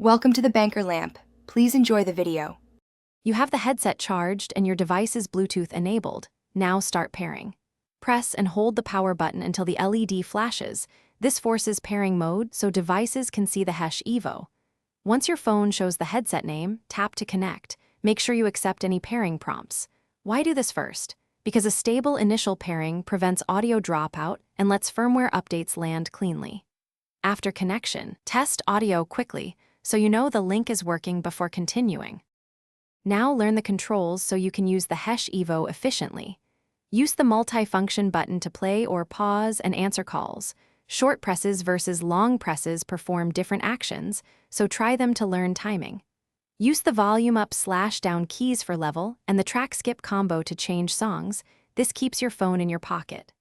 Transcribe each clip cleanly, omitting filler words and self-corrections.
Welcome to the Banker Lamp. Please enjoy the video. You have the headset charged and your device is Bluetooth enabled. Now start pairing. Press and hold the power button until the LED flashes. This forces pairing mode so devices can see the Hesh Evo. Once your phone shows the headset name, tap to connect. Make sure you accept any pairing prompts. Why do this first? Because a stable initial pairing prevents audio dropout and lets firmware updates land cleanly. After connection, test audio quickly so you know the link is working before continuing. Now learn the controls so you can use the Hesh Evo efficiently. Use the multi-function button to play or pause and answer calls. Short presses versus long presses perform different actions, so try them to learn timing. Use the volume up/down keys for level and the track skip combo to change songs. This keeps your phone in your pocket.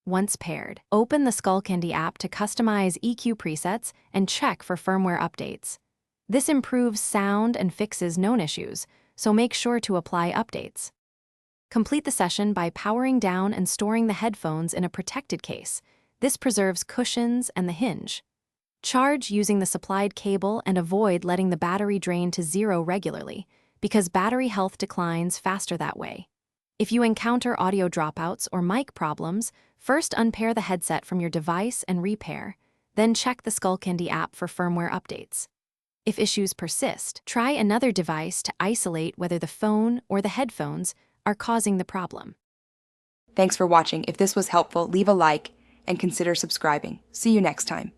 Once paired, open the Skullcandy app to customize EQ presets and check for firmware updates. This improves sound and fixes known issues, so make sure to apply updates. Complete the session by powering down and storing the headphones in a protected case. This preserves cushions and the hinge. Charge using the supplied cable and avoid letting the battery drain to 0 regularly, because battery health declines faster that way. If you encounter audio dropouts or mic problems, first unpair the headset from your device and repair, then check the Skullcandy app for firmware updates. If issues persist, try another device to isolate whether the phone or the headphones are causing the problem. Thanks for watching. If this was helpful, leave a like and consider subscribing. See you next time.